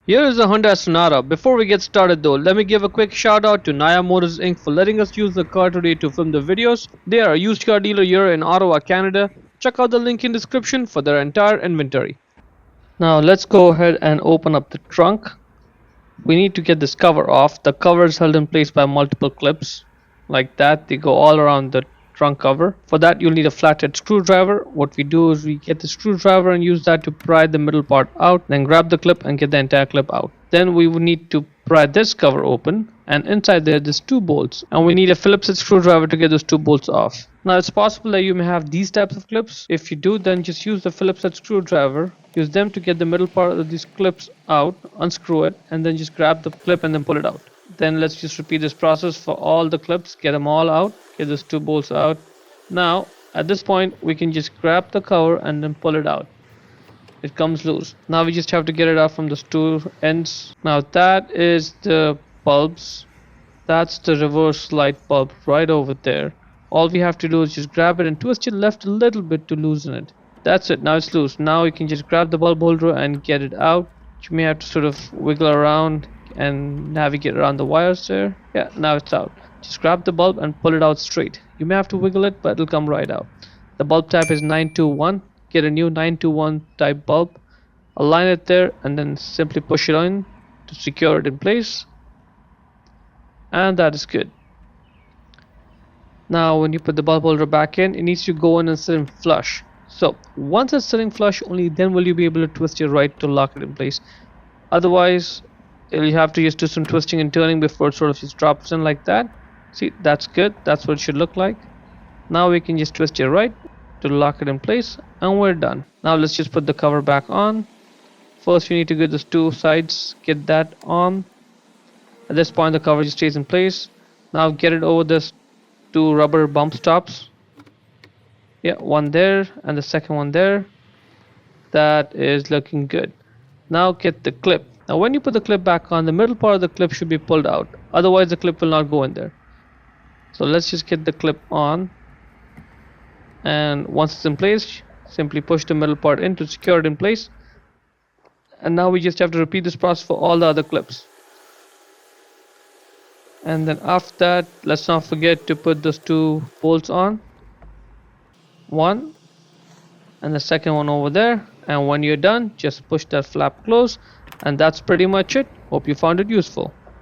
Here is a Hyundai Sonata. Before we get started though, let me give a quick shout out to Naya Motors Inc. for letting us use the car today to film the videos. They are a used car dealer here in Ottawa, Canada. Check out the link in description for their entire inventory. Now let's go ahead and open up the trunk. We need to get this cover off. The cover is held in place by multiple clips like that. They go all around the trunk cover. For that you'll need a flathead screwdriver. What we do is we get the screwdriver and use that to pry the middle part out, then grab the clip and get the entire clip out. Then we would need to pry this cover open, and inside there's two bolts, and we need a Phillips head screwdriver to get those two bolts off. Now it's possible that you may have these types of clips. If you do, then just use the Phillips head screwdriver, use them to get the middle part of these clips out, unscrew it, and then just grab the clip and then pull it out. Then let's just repeat this process for all the clips, get them all out, get those two bolts out. Now at this point we can just grab the cover and then pull it out. It comes loose. Now we just have to get it out from those two ends. Now that is the bulbs. That's the reverse light bulb right over there. All we have to do is just grab it and twist it left a little bit to loosen it. That's it, now it's loose. Now you can just grab the bulb holder and get it out. You may have to sort of wiggle around and navigate around the wires there. Yeah, now it's out. Just grab the bulb and pull it out straight. You may have to wiggle it, but it'll come right out. The bulb type is 921. Get a new 921 type bulb, align it there, and then simply push it on to secure it in place, and that is good. Now when you put the bulb holder back in, it needs to go in and sit in flush. So once it's sitting flush, only then will you be able to twist your right to lock it in place. Otherwise you'll have to just do some twisting and turning before it sort of just drops in like that. See, that's good. That's what it should look like. Now we can just twist your right to lock it in place, and we're done. Now let's just put the cover back on. First you need to get those two sides, get that on. At this point the cover just stays in place. Now get it over this two rubber bump stops. Yeah, one there and the second one there. That is looking good. Now get the clip. Now when you put the clip back on, the middle part of the clip should be pulled out, otherwise the clip will not go in there. So let's just get the clip on, and once it's in place, simply push the middle part in to secure it in place. And now we just have to repeat this process for all the other clips. And then after that, let's not forget to put those two bolts on, one and the second one over there. And when you're done, just push that flap close, and that's pretty much it. Hope you found it useful.